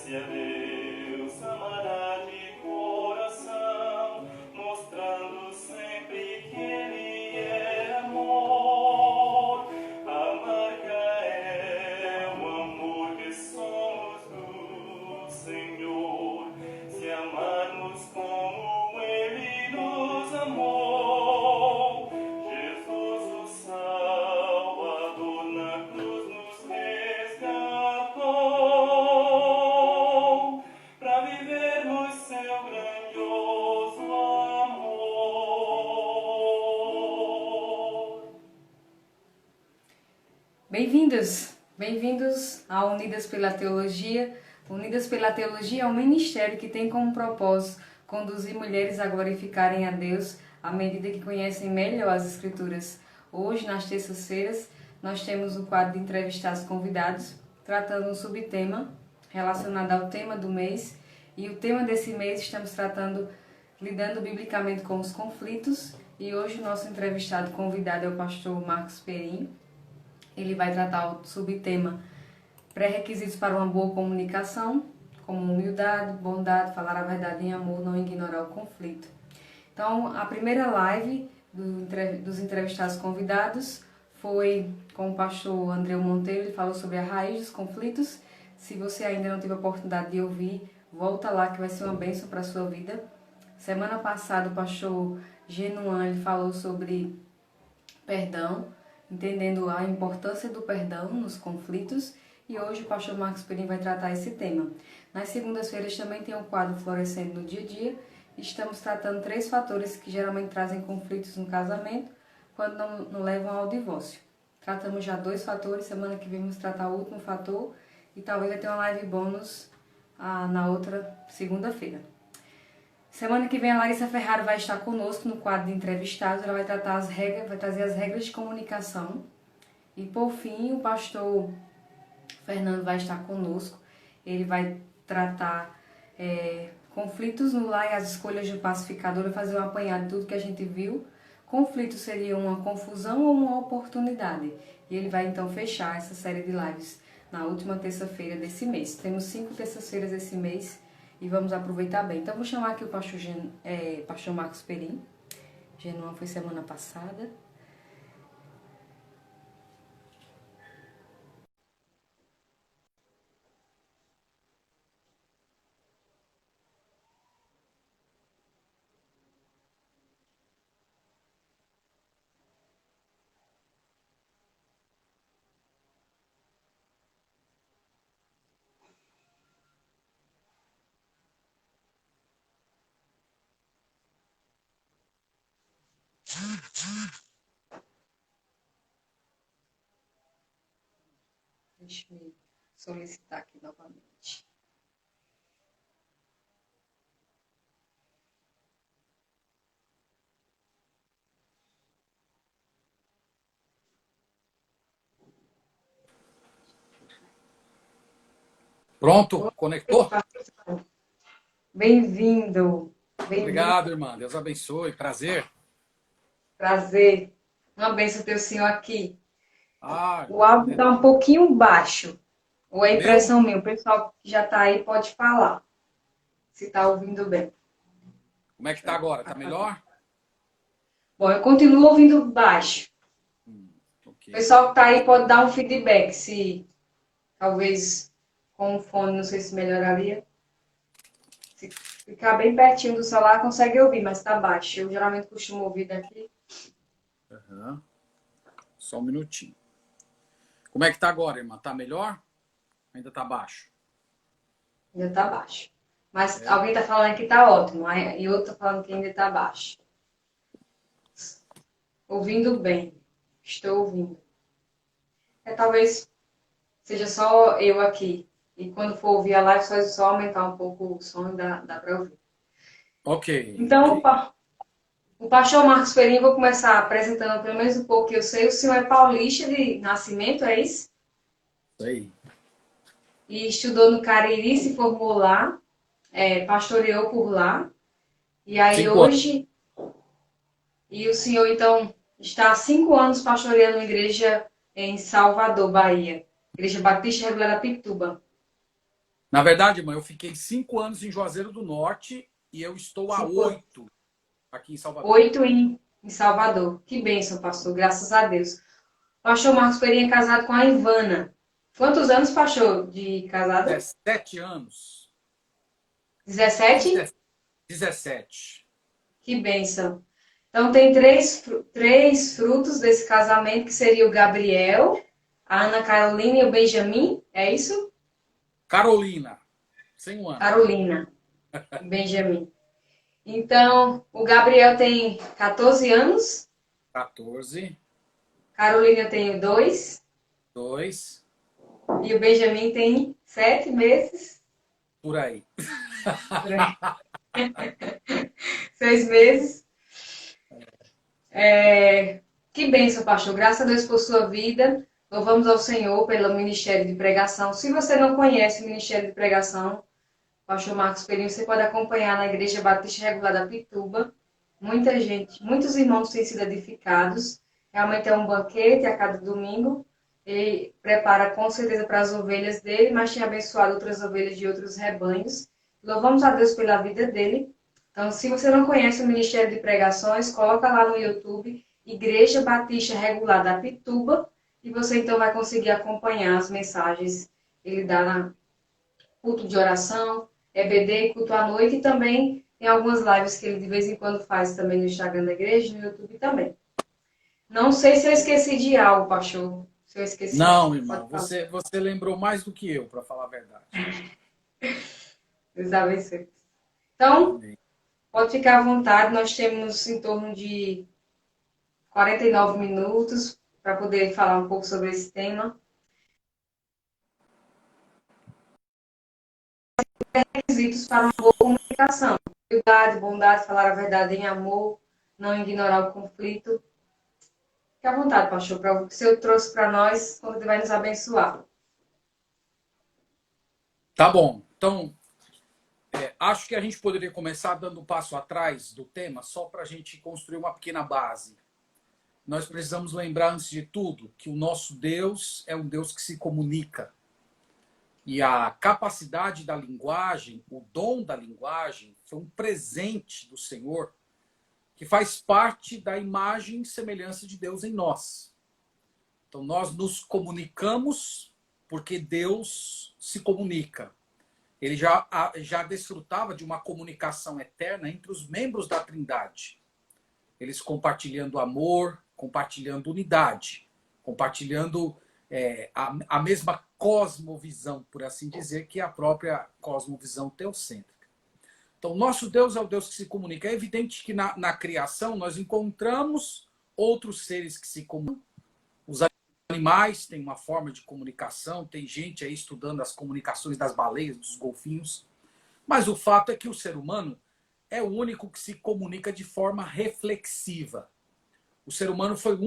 Se a Deus amará de coração, mostrando sempre que Ele é amor. A marca é o amor que somos do Senhor. Se amarmos como Ele nos amou, Jesus o Salvador na cruz nos resgatou, para vivermos seu grandioso amor. Bem-vindos a Unidas pela Teologia. Unidas pela Teologia é um ministério que tem como propósito conduzir mulheres a glorificarem a Deus à medida que conhecem melhor as Escrituras. Hoje, nas terças-feiras, nós temos um quadro de entrevistados convidados, tratando um subtema relacionado ao tema do mês. E o tema desse mês estamos lidando biblicamente com os conflitos. E hoje o nosso entrevistado convidado é o pastor Marcos Perim. Ele vai tratar o subtema pré-requisitos para uma boa comunicação, como humildade, bondade, falar a verdade em amor, não ignorar o conflito. Então, a primeira live dos entrevistados convidados foi com o pastor André Monteiro. Ele falou sobre a raiz dos conflitos. Se você ainda não teve a oportunidade de ouvir, volta lá que vai ser uma bênção para a sua vida. Semana passada, o pastor Genuan ele falou sobre perdão, entendendo a importância do perdão nos conflitos. E hoje o pastor Marcos Perim vai tratar esse tema. Nas segundas-feiras também tem um quadro Florescendo no Dia a Dia. Estamos tratando 3 fatores que geralmente trazem conflitos no casamento, quando não levam ao divórcio. Tratamos já 2 fatores, semana que vem vamos tratar o último fator e talvez vai ter uma live bônus na outra segunda-feira. Semana que vem a Larissa Ferraro vai estar conosco no quadro de entrevistados. Ela vai trazer as regras de comunicação. E por fim, o pastor Fernando vai estar conosco. Ele vai tratar conflitos no lar e as escolhas do pacificador. Vai fazer um apanhado de tudo que a gente viu. Conflito seria uma confusão ou uma oportunidade. E ele vai então fechar essa série de lives na última terça-feira desse mês. Temos 5 terças-feiras esse mês e vamos aproveitar bem. Então vou chamar aqui o pastor Marcos Perim. Genuan foi semana passada. Deixa eu solicitar aqui novamente. Pronto? Conectou? Bem-vindo. Obrigado, irmã. Deus abençoe. Prazer. Prazer. Uma bênção ter o senhor aqui. Ah, O áudio está um pouquinho baixo. Ou é impressão minha? O pessoal que já está aí pode falar. Se está ouvindo bem. como é que tá agora? Tá melhor? Bom, eu continuo ouvindo baixo. O Ok. pessoal que está aí pode dar um feedback. Se talvez com o fone, não sei se melhoraria. Se ficar bem pertinho do celular, consegue ouvir, mas está baixo. Eu geralmente costumo ouvir daqui. Uhum. Só um minutinho. Como é que tá agora, irmã? Tá melhor? Ainda tá baixo? Ainda está baixo. Mas alguém está falando que está ótimo. E outro está falando que ainda está baixo. Ouvindo bem. Estou ouvindo. Talvez seja só eu aqui. E quando for ouvir a live, só aumentar um pouco o som, dá para ouvir. Ok. Então, o pastor Marcos Perim, vou começar apresentando pelo menos um pouco que eu sei. O senhor é paulista de nascimento, é isso? Isso aí. E estudou no Cariri, se formou lá, pastoreou por lá. E aí 5 anos. hoje... E o senhor, então, está há 5 anos pastoreando uma igreja em Salvador, Bahia. Igreja Batista Regular da Pituba. Na verdade, irmã, eu fiquei 5 anos em Juazeiro do Norte e eu estou há 5 anos. 8 aqui em Salvador. 8 em Salvador. Que bênção, pastor. Graças a Deus. Pastor Marcos Pereira é casado com a Ivana. Quantos anos, pastor, de casado? 17 anos. 17? 17. Que bênção. Então, tem três frutos desse casamento, que seria o Gabriel, a Ana Carolina e o Benjamin. É isso? Carolina, sem um ano. Carolina e Benjamin. Então, o Gabriel tem 14 anos, 14, Carolina tem 2 2, e o Benjamin tem 7 meses. por aí. Por aí. 6 meses. Que bênção, pastor. Graças a Deus por sua vida. Louvamos ao Senhor pelo Ministério de Pregação. Se você não conhece o Ministério de Pregação, pastor Marcos Perinho, você pode acompanhar na Igreja Batista Regular da Pituba. Muita gente, muitos irmãos têm sido edificados. Realmente é um banquete a cada domingo. Ele prepara com certeza para as ovelhas dele, mas tem abençoado outras ovelhas de outros rebanhos. Louvamos a Deus pela vida dele. Então, se você não conhece o Ministério de Pregações, coloca lá no YouTube, Igreja Batista Regular da Pituba, e você então vai conseguir acompanhar as mensagens. Ele dá na culto de oração, EBD, culto à noite, e também tem algumas lives que ele de vez em quando faz também no Instagram da igreja, no YouTube também. Não sei se eu esqueci de algo, pastor. Se eu esqueci. Não, irmão, você lembrou mais do que eu, para falar a verdade. Deus abençoe. Então, Amém. pode ficar à vontade, nós temos em torno de 49 minutos para poder falar um pouco sobre esse tema. Requisitos para uma boa comunicação. Humildade, bondade, falar a verdade em amor, não ignorar o conflito. Fique à vontade, pastor, para o que o Senhor trouxe para nós, quando ele vai nos abençoar. Tá bom. Então, acho que a gente poderia começar dando um passo atrás do tema, só para a gente construir uma pequena base. Nós precisamos lembrar, antes de tudo, que o nosso Deus é um Deus que se comunica. E a capacidade da linguagem, o dom da linguagem, foi um presente do Senhor, que faz parte da imagem e semelhança de Deus em nós. Então, nós nos comunicamos porque Deus se comunica. Ele já desfrutava de uma comunicação eterna entre os membros da Trindade. Eles compartilhando amor, compartilhando unidade, compartilhando a mesma cosmovisão, por assim dizer, que é a própria cosmovisão teocêntrica. Então, nosso Deus é o Deus que se comunica. É evidente que na criação nós encontramos outros seres que se comunicam. Os animais têm uma forma de comunicação, tem gente aí estudando as comunicações das baleias, dos golfinhos. Mas o fato é que o ser humano é o único que se comunica de forma reflexiva. O ser humano foi o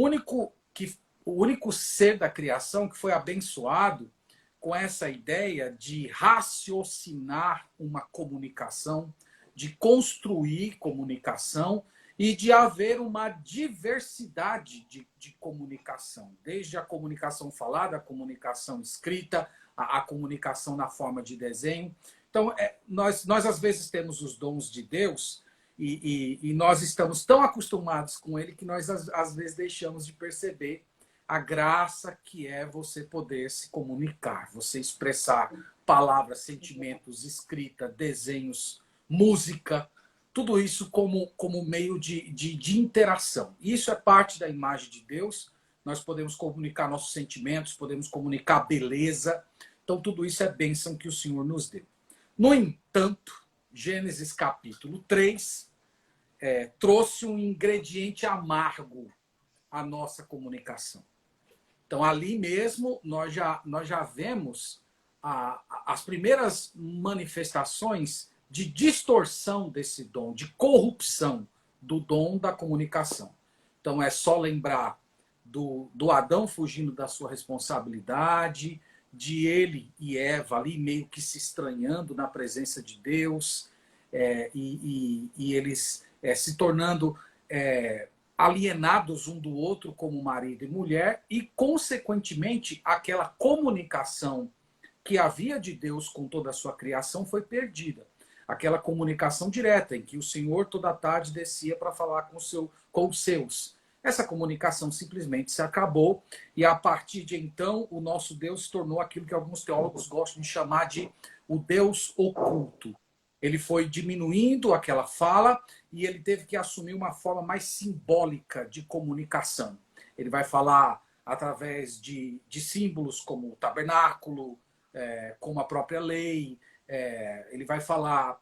único ser da criação que foi abençoado com essa ideia de raciocinar uma comunicação, de construir comunicação e de haver uma diversidade de comunicação, desde a comunicação falada, a comunicação escrita, a comunicação na forma de desenho. Então, nós às vezes temos os dons de Deus e nós estamos tão acostumados com ele que nós às vezes deixamos de perceber a graça que é você poder se comunicar, você expressar palavras, sentimentos, escrita, desenhos, música, tudo isso como meio de interação. Isso é parte da imagem de Deus. Nós podemos comunicar nossos sentimentos, podemos comunicar beleza. Então, tudo isso é bênção que o Senhor nos deu. No entanto, Gênesis capítulo 3 trouxe um ingrediente amargo à nossa comunicação. Então, ali mesmo, nós já vemos as primeiras manifestações de distorção desse dom, de corrupção do dom da comunicação. Então, é só lembrar do Adão fugindo da sua responsabilidade, de ele e Eva ali meio que se estranhando na presença de Deus, e eles se tornando alienados um do outro como marido e mulher, e, consequentemente, aquela comunicação que havia de Deus com toda a sua criação foi perdida. Aquela comunicação direta em que o Senhor toda tarde descia para falar com os seus. Essa comunicação simplesmente se acabou e a partir de então o nosso Deus se tornou aquilo que alguns teólogos gostam de chamar de o Deus oculto. Ele foi diminuindo aquela fala e ele teve que assumir uma forma mais simbólica de comunicação. Ele vai falar através de símbolos como o tabernáculo, como a própria lei, ele vai falar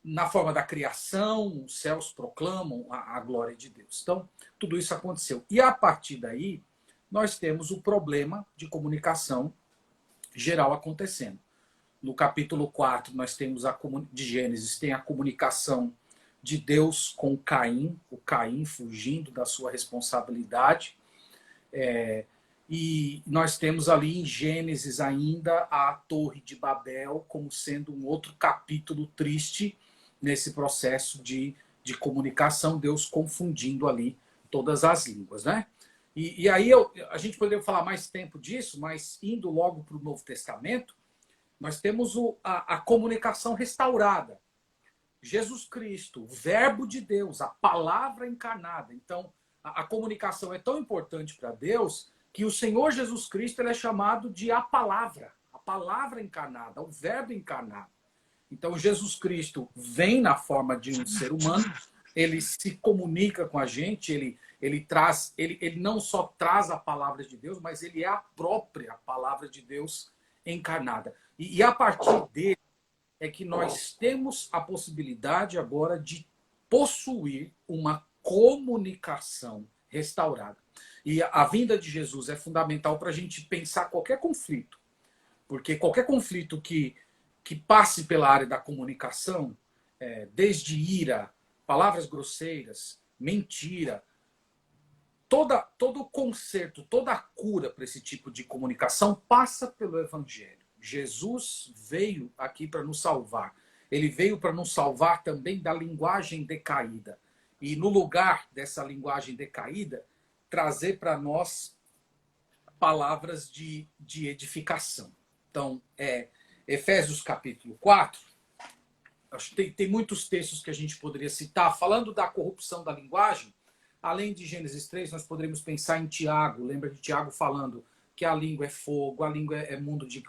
na forma da criação, os céus proclamam a glória de Deus. Então, tudo isso aconteceu. E a partir daí, nós temos o problema de comunicação geral acontecendo. No capítulo 4, nós temos de Gênesis, tem a comunicação de Deus com Caim, o Caim fugindo da sua responsabilidade. E nós temos ali em Gênesis ainda a Torre de Babel como sendo um outro capítulo triste nesse processo de comunicação, Deus confundindo ali todas as línguas, né? E aí a gente poderia falar mais tempo disso, mas indo logo para o Novo Testamento, nós temos a comunicação restaurada. Jesus Cristo, o Verbo de Deus, a palavra encarnada. Então, a comunicação é tão importante para Deus que o Senhor Jesus Cristo ele é chamado de a palavra encarnada, o Verbo encarnado. Então, Jesus Cristo vem na forma de um ser humano, ele se comunica com a gente, ele não só traz a palavra de Deus, mas ele é a própria palavra de Deus encarnada. E a partir dele é que nós temos a possibilidade agora de possuir uma comunicação restaurada. E a vinda de Jesus é fundamental para a gente pensar qualquer conflito. Porque qualquer conflito que passe pela área da comunicação, desde ira, palavras grosseiras, mentira, todo o conserto, toda a cura para esse tipo de comunicação passa pelo Evangelho. Jesus veio aqui para nos salvar. Ele veio para nos salvar também da linguagem decaída. E no lugar dessa linguagem decaída, trazer para nós palavras de edificação. Então, Efésios capítulo 4, acho que tem muitos textos que a gente poderia citar. Falando da corrupção da linguagem, além de Gênesis 3, nós poderíamos pensar em Tiago. Lembra de Tiago falando que a língua é fogo, a língua é mundo de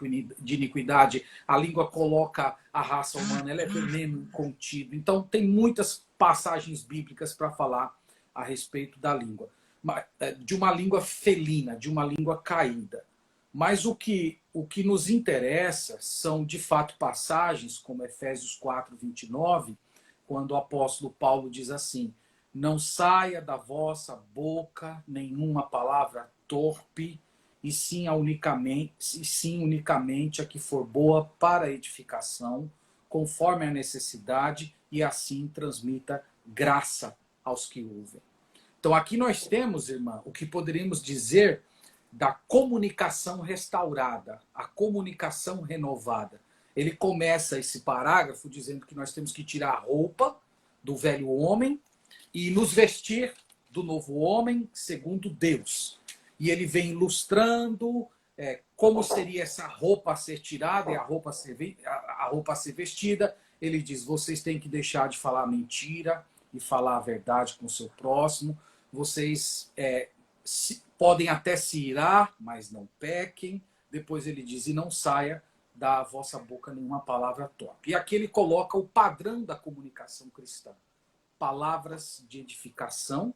iniquidade, a língua coloca a raça humana, ela é veneno contido. Então, tem muitas passagens bíblicas para falar a respeito da língua. De uma língua felina, de uma língua caída. Mas o que nos interessa são, de fato, passagens como Efésios 4, 29, quando o apóstolo Paulo diz assim: não saia da vossa boca nenhuma palavra torpe, e sim unicamente a que for boa para a edificação, conforme a necessidade, e assim transmita graça aos que ouvem. Então aqui nós temos, irmã, o que poderíamos dizer da comunicação restaurada, a comunicação renovada. Ele começa esse parágrafo dizendo que nós temos que tirar a roupa do velho homem e nos vestir do novo homem segundo Deus. E ele vem ilustrando como seria essa roupa a ser tirada e a roupa a ser vestida. Ele diz, vocês têm que deixar de falar mentira e falar a verdade com o seu próximo. Vocês podem até se irar, mas não pequem. Depois ele diz, e não saia da vossa boca nenhuma palavra torpe. E aqui ele coloca o padrão da comunicação cristã. Palavras de edificação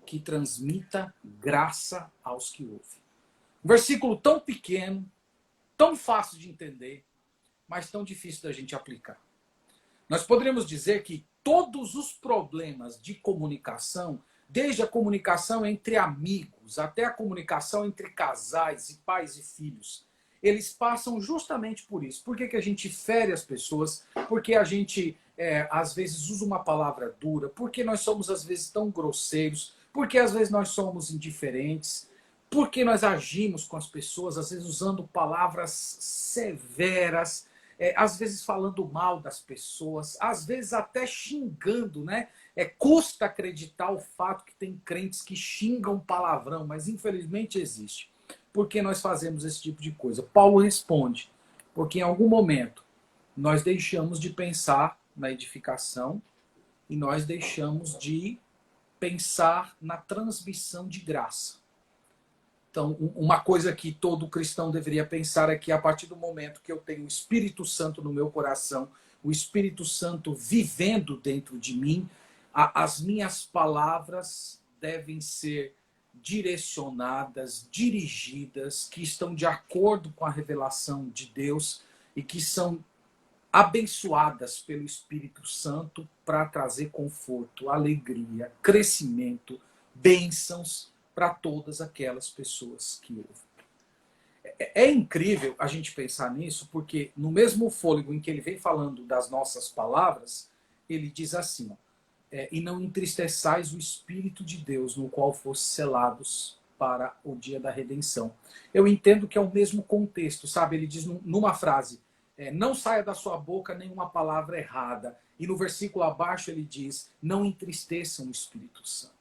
que transmita graça aos que ouvem. Um versículo tão pequeno, tão fácil de entender, mas tão difícil da gente aplicar. Nós poderíamos dizer que todos os problemas de comunicação, desde a comunicação entre amigos, até a comunicação entre casais e pais e filhos, eles passam justamente por isso. Por que a gente fere as pessoas? Porque a gente, às vezes, usa uma palavra dura? Porque nós somos, às vezes, tão grosseiros? Porque, às vezes, nós somos indiferentes? Porque nós agimos com as pessoas, às vezes, usando palavras severas, às vezes, falando mal das pessoas, às vezes, até xingando, né? Custa acreditar o fato que tem crentes que xingam palavrão, mas, infelizmente, existe. por que nós fazemos esse tipo de coisa? Paulo responde, porque em algum momento nós deixamos de pensar na edificação e nós deixamos de pensar na transmissão de graça. Então, uma coisa que todo cristão deveria pensar é que a partir do momento que eu tenho o Espírito Santo no meu coração, o Espírito Santo vivendo dentro de mim, as minhas palavras devem ser direcionadas, dirigidas, que estão de acordo com a revelação de Deus e que são abençoadas pelo Espírito Santo para trazer conforto, alegria, crescimento, bênçãos para todas aquelas pessoas que ouvem. É incrível a gente pensar nisso, porque no mesmo fôlego em que ele vem falando das nossas palavras, ele diz assim, e não entristeçais o Espírito de Deus, no qual fosse selados para o dia da redenção. Eu entendo que é o mesmo contexto, sabe? Ele diz numa frase, não saia da sua boca nenhuma palavra errada. E no versículo abaixo ele diz, não entristeçam o Espírito Santo.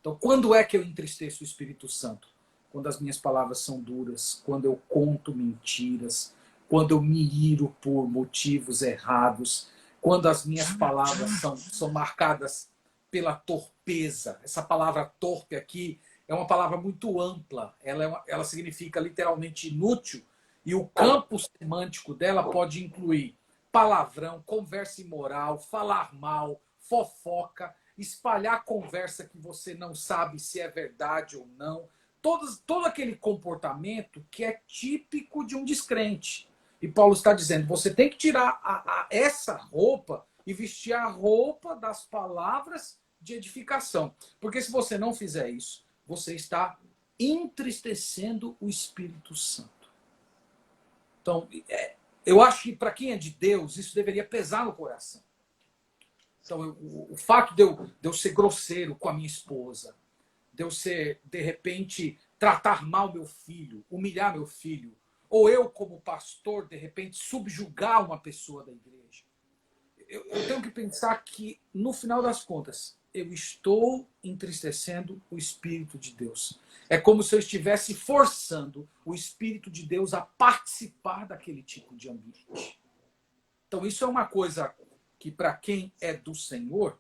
Então, quando é que eu entristeço o Espírito Santo? Quando as minhas palavras são duras, quando eu conto mentiras, quando eu me iro por motivos errados, quando as minhas palavras são marcadas pela torpeza. Essa palavra torpe aqui é uma palavra muito ampla. Ela significa literalmente inútil, e o campo semântico dela pode incluir palavrão, conversa imoral, falar mal, fofoca, espalhar conversa que você não sabe se é verdade ou não. Todo aquele comportamento que é típico de um descrente. E Paulo está dizendo, você tem que tirar essa roupa e vestir a roupa das palavras de edificação. Porque se você não fizer isso, você está entristecendo o Espírito Santo. Então, eu acho que para quem é de Deus, isso deveria pesar no coração. Então, o fato de eu ser grosseiro com a minha esposa, de eu ser, de repente, tratar mal meu filho, humilhar meu filho, ou eu, como pastor, de repente, subjugar uma pessoa da igreja. Eu tenho que pensar que, no final das contas, eu estou entristecendo o Espírito de Deus. É como se eu estivesse forçando o Espírito de Deus a participar daquele tipo de ambiente. Então, isso é uma coisa que, para quem é do Senhor,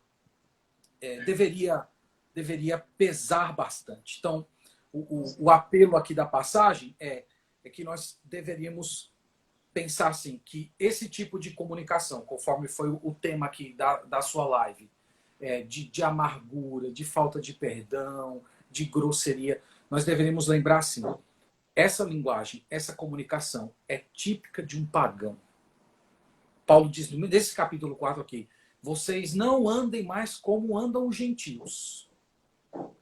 deveria pesar bastante. Então, o apelo aqui da passagem é que nós deveríamos pensar assim, que esse tipo de comunicação, conforme foi o tema aqui da sua live, de amargura, de falta de perdão, de grosseria, nós deveríamos lembrar assim, essa linguagem, essa comunicação é típica de um pagão. Paulo diz nesse capítulo 4 aqui, vocês não andem mais como andam os gentios.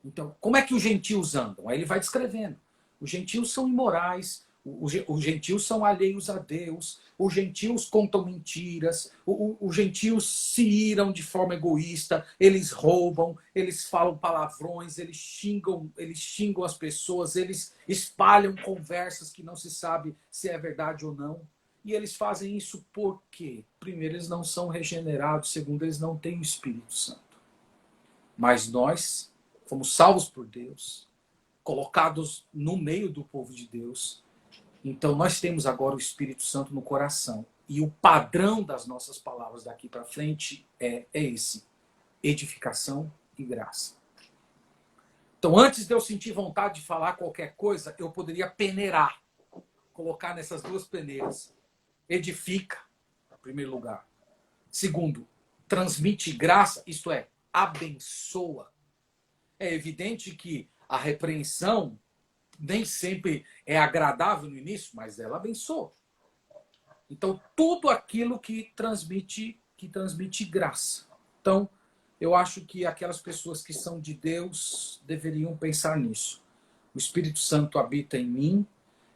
Então, como é que os gentios andam? Aí ele vai descrevendo. Os gentios são imorais, os gentios são alheios a Deus, os gentios contam mentiras, os gentios se iram de forma egoísta, eles roubam, eles falam palavrões, eles xingam as pessoas, eles espalham conversas que não se sabe se é verdade ou não. E eles fazem isso porque, primeiro, eles não são regenerados, segundo, eles não têm o Espírito Santo. Mas nós fomos salvos por Deus, colocados no meio do povo de Deus. Então, nós temos agora o Espírito Santo no coração. E o padrão das nossas palavras daqui para frente é esse: edificação e graça. Então, antes de eu sentir vontade de falar qualquer coisa, eu poderia peneirar, colocar nessas duas peneiras. Edifica, em primeiro lugar. Segundo, transmite graça, isto é, abençoa. É evidente que a repreensão nem sempre é agradável no início, mas ela abençoa. Então, tudo aquilo que transmite graça. Então, eu acho que aquelas pessoas que são de Deus deveriam pensar nisso. O Espírito Santo habita em mim.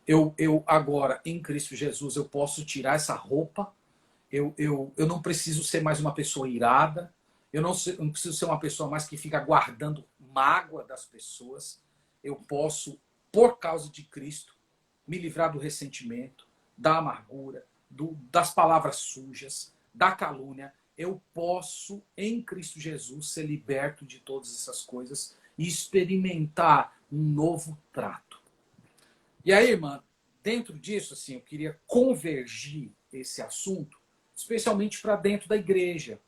Eu agora, em Cristo Jesus, eu posso tirar essa roupa. Eu não preciso ser mais uma pessoa irada. Eu não preciso ser uma pessoa mais que fica guardando mágoa das pessoas. Eu posso, por causa de Cristo, me livrar do ressentimento, da amargura, das palavras sujas, da calúnia. Eu posso, em Cristo Jesus, ser liberto de todas essas coisas e experimentar um novo trato. E aí, irmã, dentro disso, assim, eu queria convergir esse assunto, especialmente para dentro da igreja.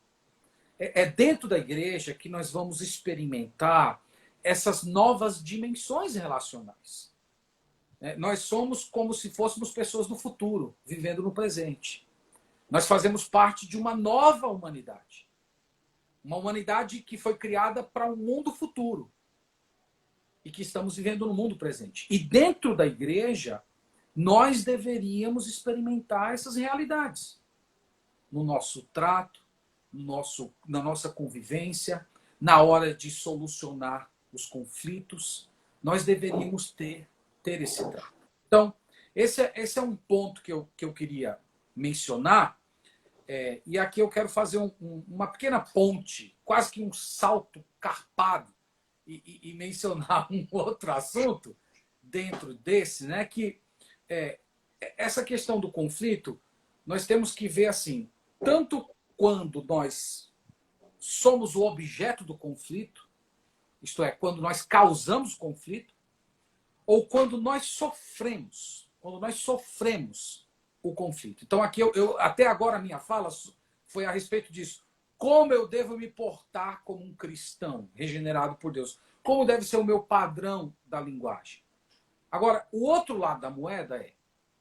É dentro da igreja que nós vamos experimentar essas novas dimensões relacionais. Nós somos como se fôssemos pessoas do futuro, vivendo no presente. Nós fazemos parte de uma nova humanidade. Uma humanidade que foi criada para um mundo futuro. E que estamos vivendo no mundo presente. E dentro da igreja, nós deveríamos experimentar essas realidades. No nosso trato, na nossa convivência, na hora de solucionar os conflitos, nós deveríamos ter esse trato. Então, esse é um ponto que eu queria mencionar, e aqui eu quero fazer uma pequena ponte, quase que um salto carpado, e mencionar um outro assunto dentro desse, né? Que essa questão do conflito, nós temos que ver assim, tanto quando nós somos o objeto do conflito, isto é, quando nós causamos conflito, ou quando nós sofremos o conflito. Então aqui até agora a minha fala foi a respeito disso. Como eu devo me portar como um cristão regenerado por Deus? Como deve ser o meu padrão da linguagem? Agora, o outro lado da moeda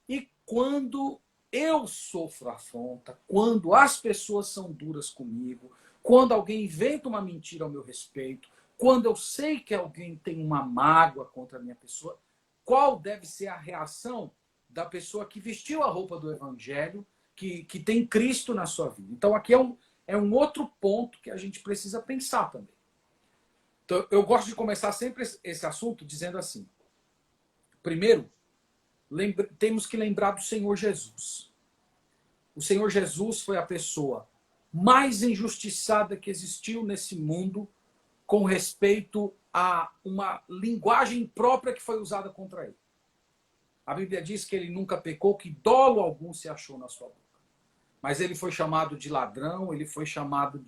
e quando eu sofro afronta, quando as pessoas são duras comigo, quando alguém inventa uma mentira ao meu respeito, quando eu sei que alguém tem uma mágoa contra a minha pessoa, qual deve ser a reação da pessoa que vestiu a roupa do evangelho, que tem Cristo na sua vida? Então, aqui é um outro ponto que a gente precisa pensar também. Então, eu gosto de começar sempre esse assunto dizendo assim: primeiro, temos que lembrar do Senhor Jesus. O Senhor Jesus foi a pessoa mais injustiçada que existiu nesse mundo com respeito a uma linguagem própria que foi usada contra ele. A Bíblia diz que ele nunca pecou, que dolo algum se achou na sua boca. Mas ele foi chamado de ladrão, ele foi chamado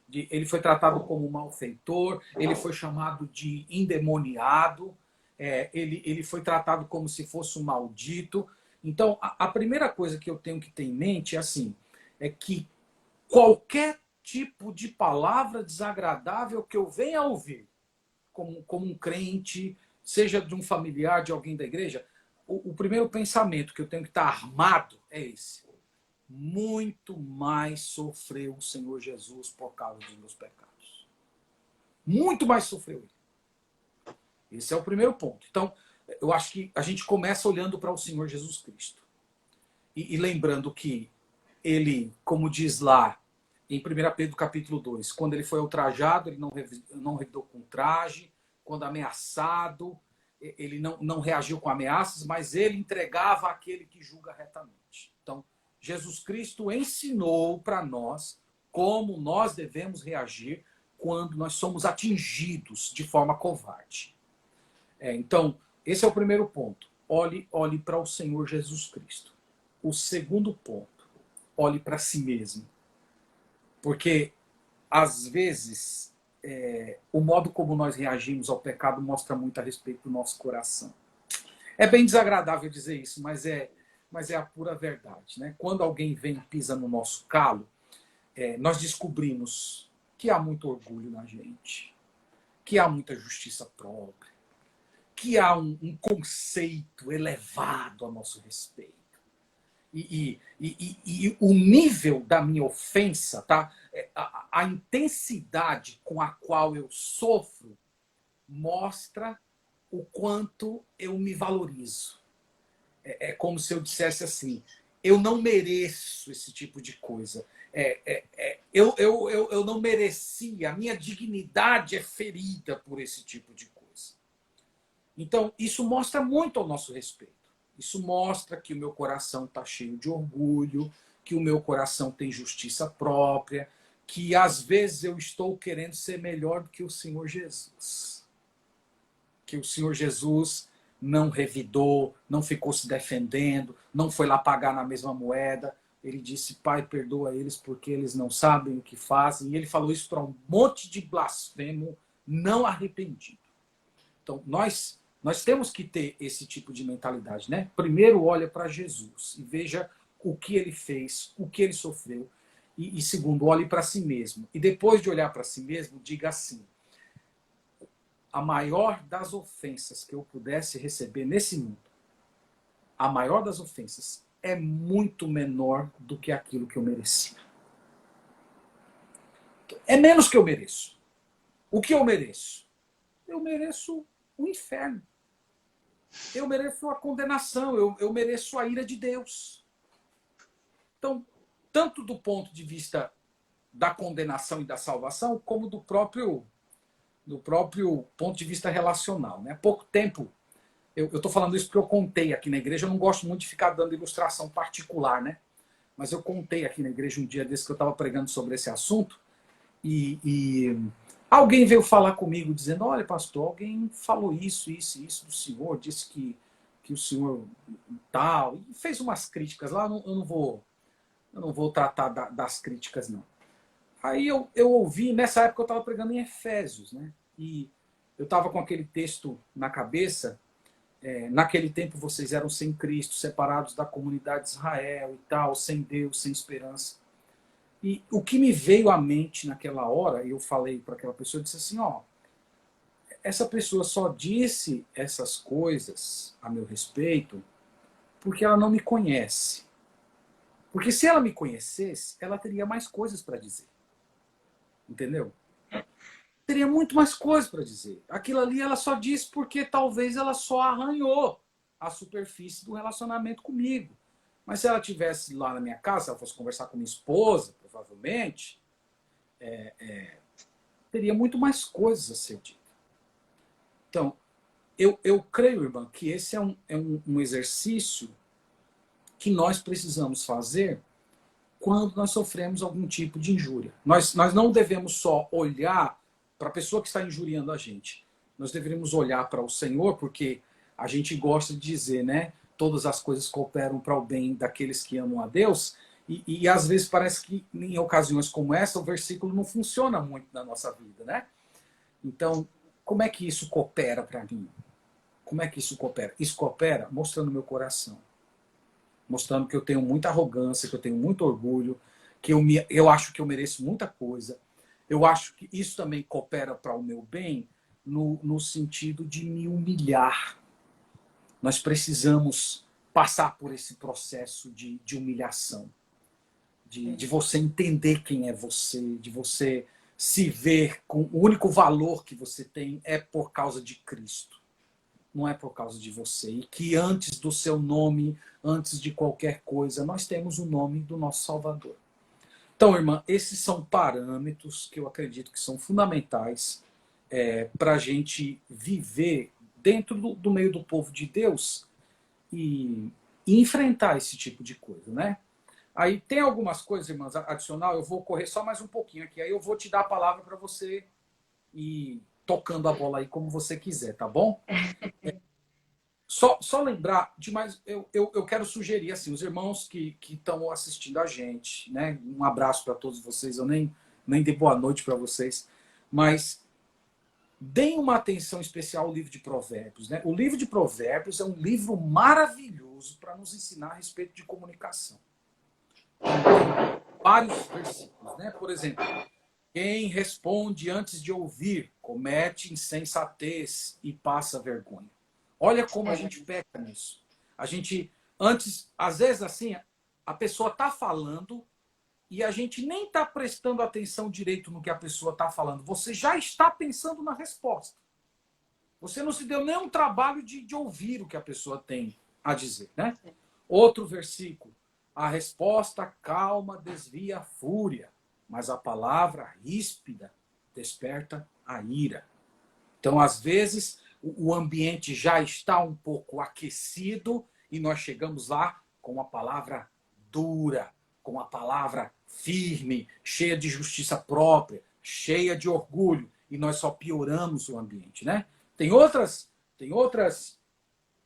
ele foi tratado como malfeitor, ele foi chamado de endemoniado, ele foi tratado como se fosse um maldito. Então, a primeira coisa que eu tenho que ter em mente é que qualquer tipo de palavra desagradável que eu venha a ouvir, como um crente, seja de um familiar, de alguém da igreja, o primeiro pensamento que eu tenho que estar armado é esse: muito mais sofreu o Senhor Jesus por causa dos meus pecados. Muito mais sofreu ele. Esse é o primeiro ponto. Então, eu acho que a gente começa olhando para o Senhor Jesus Cristo. E lembrando que ele, como diz lá em 1 Pedro capítulo 2, quando ele foi ultrajado, ele não revidou com traje, quando ameaçado, ele não reagiu com ameaças, mas ele entregava aquele que julga retamente. Então, Jesus Cristo ensinou para nós como nós devemos reagir quando nós somos atingidos de forma covarde. Então, esse é o primeiro ponto. Olhe para o Senhor Jesus Cristo. O segundo ponto, olhe para si mesmo. Porque, às vezes, o modo como nós reagimos ao pecado mostra muito a respeito do nosso coração. É bem desagradável dizer isso, mas é a pura verdade, né? Quando alguém vem e pisa no nosso calo, nós descobrimos que há muito orgulho na gente, que há muita justiça própria, que há um conceito elevado a nosso respeito. E o nível da minha ofensa, tá? A intensidade com a qual eu sofro mostra o quanto eu me valorizo. É como se eu dissesse assim: eu não mereço esse tipo de coisa. Eu não merecia, a minha dignidade é ferida por esse tipo de coisa. Então, isso mostra muito ao nosso respeito. Isso mostra que o meu coração está cheio de orgulho, que o meu coração tem justiça própria, que às vezes eu estou querendo ser melhor do que o Senhor Jesus. Que o Senhor Jesus não revidou, não ficou se defendendo, não foi lá pagar na mesma moeda. Ele disse: Pai, perdoa eles porque eles não sabem o que fazem. E ele falou isso para um monte de blasfemo não arrependido. Então, nós Nós temos que ter esse tipo de mentalidade, né? Primeiro, olha para Jesus e veja o que ele fez, o que ele sofreu. E segundo, olhe para si mesmo. E depois de olhar para si mesmo, diga assim: a maior das ofensas que eu pudesse receber nesse mundo, a maior das ofensas, é muito menor do que aquilo que eu merecia. É menos que eu mereço. O que eu mereço? Eu mereço o inferno. Eu mereço a condenação, eu mereço a ira de Deus. Então, tanto do ponto de vista da condenação e da salvação, como do próprio ponto de vista relacional. Né? Há pouco tempo, eu estou falando isso porque eu contei aqui na igreja, eu não gosto muito de ficar dando ilustração particular, né? Mas eu contei aqui na igreja um dia desse que eu estava pregando sobre esse assunto, e alguém veio falar comigo dizendo: olha, pastor, alguém falou isso do senhor, disse que o senhor tal, e fez umas críticas lá. Eu não vou tratar das críticas, não. Aí eu ouvi, nessa época eu estava pregando em Efésios, né? E eu estava com aquele texto na cabeça. Naquele tempo vocês eram sem Cristo, separados da comunidade de Israel e tal, sem Deus, sem esperança. E o que me veio à mente naquela hora, eu falei para aquela pessoa, eu disse assim: ó, essa pessoa só disse essas coisas a meu respeito porque ela não me conhece. Porque se ela me conhecesse, ela teria mais coisas para dizer. Entendeu? Teria muito mais coisas para dizer. Aquilo ali ela só disse porque talvez ela só arranhou a superfície do relacionamento comigo. Mas se ela estivesse lá na minha casa, se ela fosse conversar com minha esposa, provavelmente, teria muito mais coisas a ser dito. Então, eu creio, irmã, que esse é um exercício que nós precisamos fazer quando nós sofremos algum tipo de injúria. Nós não devemos só olhar para a pessoa que está injuriando a gente. Nós deveríamos olhar para o Senhor, porque a gente gosta de dizer, né? Todas as coisas cooperam para o bem daqueles que amam a Deus. E às vezes parece que em ocasiões como essa o versículo não funciona muito na nossa vida, né? Então, como é que isso coopera para mim? Como é que isso coopera? Isso coopera mostrando meu coração. Mostrando que eu tenho muita arrogância, que eu tenho muito orgulho, que eu acho que eu mereço muita coisa. Eu acho que isso também coopera para o meu bem no sentido de me humilhar. Nós precisamos passar por esse processo de humilhação. De você entender quem é você, de você se ver com o único valor que você tem é por causa de Cristo. Não é por causa de você. E que antes do seu nome, antes de qualquer coisa, nós temos o nome do nosso Salvador. Então, irmã, esses são parâmetros que eu acredito que são fundamentais para a gente viver dentro do meio do povo de Deus e enfrentar esse tipo de coisa, né? Aí tem algumas coisas, irmãs, adicional, eu vou correr só mais um pouquinho aqui, aí eu vou te dar a palavra para você ir tocando a bola aí como você quiser, tá bom? Só lembrar de mais, eu quero sugerir assim, os irmãos que estão assistindo a gente, né? Um abraço para todos vocês, eu nem dei boa noite para vocês, mas deem uma atenção especial ao livro de Provérbios, né? O livro de Provérbios é um livro maravilhoso para nos ensinar a respeito de comunicação. Tem vários versículos, né? Por exemplo, quem responde antes de ouvir comete insensatez e passa vergonha. Olha como a gente peca nisso. A gente, antes, às vezes assim, a pessoa está falando e a gente nem está prestando atenção direito no que a pessoa está falando. Você já está pensando na resposta. Você não se deu nenhum trabalho de ouvir o que a pessoa tem a dizer, né? Outro versículo. A resposta calma desvia a fúria, mas a palavra ríspida desperta a ira. Então, às vezes, o ambiente já está um pouco aquecido e nós chegamos lá com uma palavra dura, com uma palavra firme, cheia de justiça própria, cheia de orgulho, e nós só pioramos o ambiente, né? Tem outras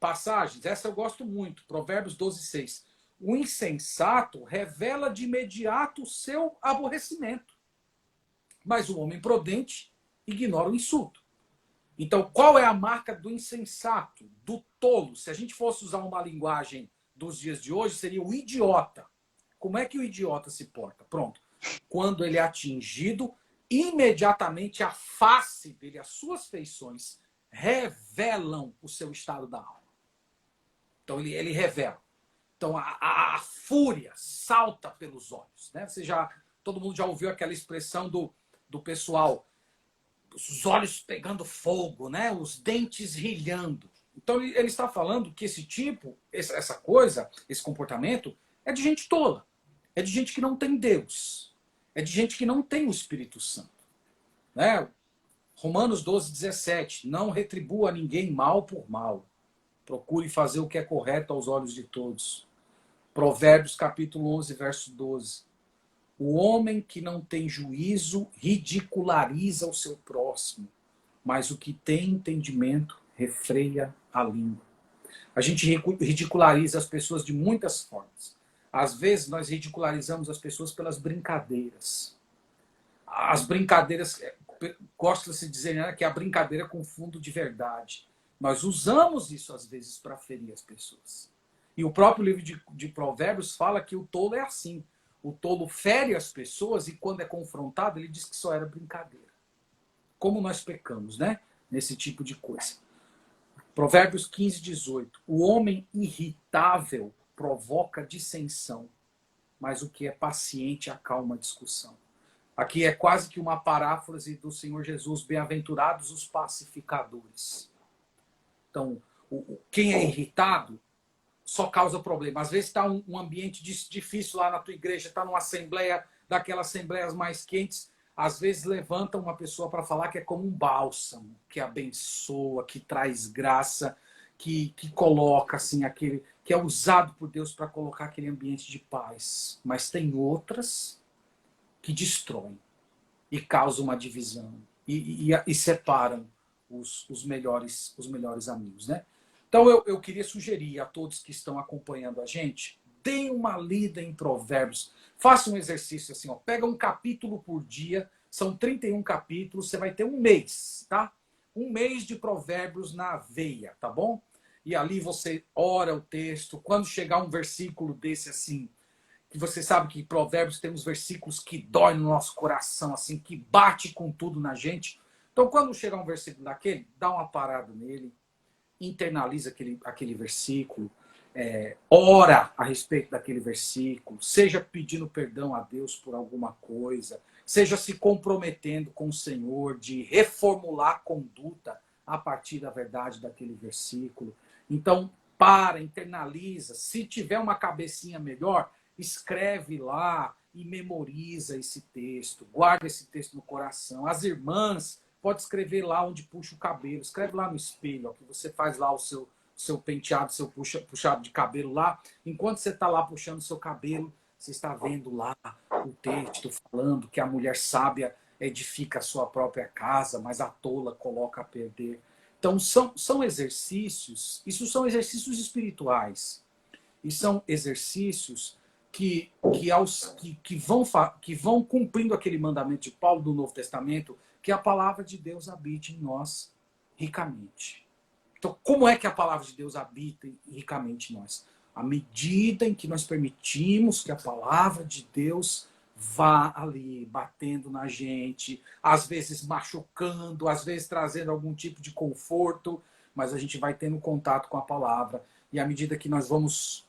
passagens, essa eu gosto muito, Provérbios 12:6. O insensato revela de imediato o seu aborrecimento, mas o homem prudente ignora o insulto. Então, qual é a marca do insensato, do tolo? Se a gente fosse usar uma linguagem dos dias de hoje, seria o idiota. Como é que o idiota se porta? Pronto. Quando ele é atingido, imediatamente a face dele, as suas feições, revelam o seu estado da alma. Então, ele revela. Então, a fúria salta pelos olhos. Né? Todo mundo já ouviu aquela expressão do pessoal, os olhos pegando fogo, né? Os dentes rilhando. Então, ele está falando que esse tipo, essa coisa, esse comportamento, é de gente tola. É de gente que não tem Deus. É de gente que não tem o Espírito Santo. Né? Romanos 12:17. Não retribua a ninguém mal por mal. Procure fazer o que é correto aos olhos de todos. Provérbios capítulo 11, verso 12. O homem que não tem juízo ridiculariza o seu próximo, mas o que tem entendimento refreia a língua. A gente ridiculariza as pessoas de muitas formas. Às vezes nós ridicularizamos as pessoas pelas brincadeiras. As brincadeiras, gosta-se de dizer, né, que a brincadeira é com fundo de verdade. Nós usamos isso às vezes para ferir as pessoas. E o próprio livro de Provérbios fala que o tolo é assim. O tolo fere as pessoas e quando é confrontado ele diz que só era brincadeira. Como nós pecamos, né? Nesse tipo de coisa. Provérbios 15:18. O homem irritável provoca dissensão, mas o que é paciente acalma a discussão. Aqui é quase que uma paráfrase do Senhor Jesus. Bem-aventurados os pacificadores. Então, quem é irritado só causa problema. Às vezes está um ambiente difícil lá na tua igreja, está numa assembleia, daquelas assembleias mais quentes, às vezes levanta uma pessoa para falar que é como um bálsamo, que abençoa, que traz graça, que coloca assim aquele, que é usado por Deus para colocar aquele ambiente de paz. Mas tem outras que destroem e causam uma divisão e separam os melhores amigos, né? Então eu queria sugerir a todos que estão acompanhando a gente, deem uma lida em Provérbios, faça um exercício assim, ó, pega um capítulo por dia, são 31 capítulos, você vai ter um mês, tá? Um mês de Provérbios na veia, tá bom? E ali você ora o texto, quando chegar um versículo desse assim, que você sabe que Provérbios tem uns versículos que dói no nosso coração, assim, que bate com tudo na gente. Então, quando chegar um versículo daquele, dá uma parada nele, internaliza aquele versículo, ora a respeito daquele versículo, seja pedindo perdão a Deus por alguma coisa, seja se comprometendo com o Senhor de reformular a conduta a partir da verdade daquele versículo. Então, internaliza. Se tiver uma cabecinha melhor, escreve lá e memoriza esse texto, guarda esse texto no coração. As irmãs, pode escrever lá onde puxa o cabelo, escreve lá no espelho, ó, que você faz lá o seu penteado, seu puxado de cabelo lá. Enquanto você está lá puxando o seu cabelo, você está vendo lá o texto falando que a mulher sábia edifica a sua própria casa, mas a tola coloca a perder. Então são exercícios, isso são exercícios espirituais. E são exercícios que vão cumprindo aquele mandamento de Paulo do Novo Testamento, que a palavra de Deus habite em nós ricamente. Então, como é que a palavra de Deus habita ricamente em nós? À medida em que nós permitimos que a palavra de Deus vá ali, batendo na gente, às vezes machucando, às vezes trazendo algum tipo de conforto, mas a gente vai tendo contato com a palavra. E à medida que nós vamos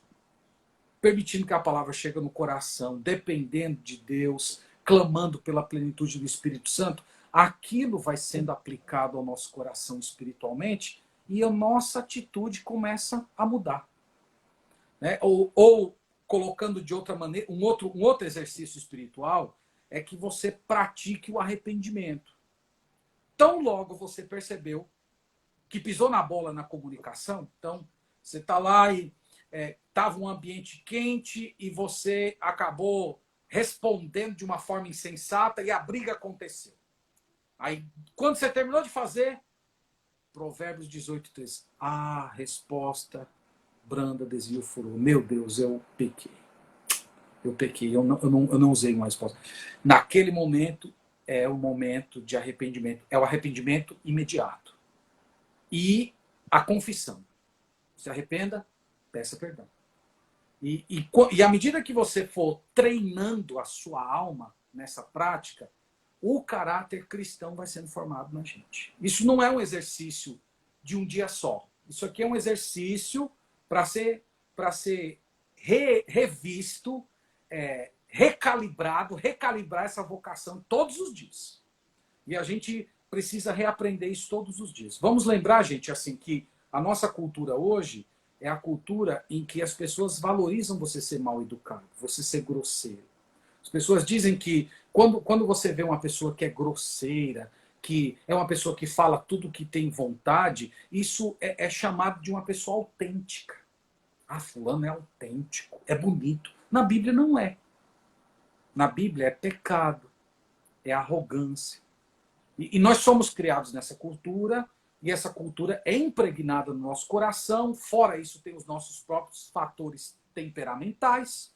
permitindo que a palavra chegue no coração, dependendo de Deus, clamando pela plenitude do Espírito Santo, aquilo vai sendo aplicado ao nosso coração espiritualmente e a nossa atitude começa a mudar. Né? Ou colocando de outra maneira, um outro exercício espiritual é que você pratique o arrependimento. Tão logo você percebeu que pisou na bola na comunicação, então você está lá e estava um ambiente quente e você acabou respondendo de uma forma insensata e a briga aconteceu. Aí, quando você terminou de fazer, Provérbios 18:13. Ah, resposta branda desvio furor. Meu Deus, eu pequei. Eu não usei uma resposta. Naquele momento, é o momento de arrependimento. É o arrependimento imediato. e a confissão. Se arrependa, peça perdão. E à medida que você for treinando a sua alma nessa prática, o caráter cristão vai sendo formado na gente. Isso não é um exercício de um dia só. Isso aqui é um exercício para ser revisto, recalibrar essa vocação todos os dias. E a gente precisa reaprender isso todos os dias. Vamos lembrar, gente, assim, que a nossa cultura hoje é a cultura em que as pessoas valorizam você ser mal educado, você ser grosseiro. As pessoas dizem que quando você vê uma pessoa que é grosseira, que é uma pessoa que fala tudo que tem vontade, isso é chamado de uma pessoa autêntica. Ah, fulano é autêntico, é bonito. Na Bíblia não é. Na Bíblia é pecado, é arrogância. E nós somos criados nessa cultura, e essa cultura é impregnada no nosso coração. Fora isso, tem os nossos próprios fatores temperamentais.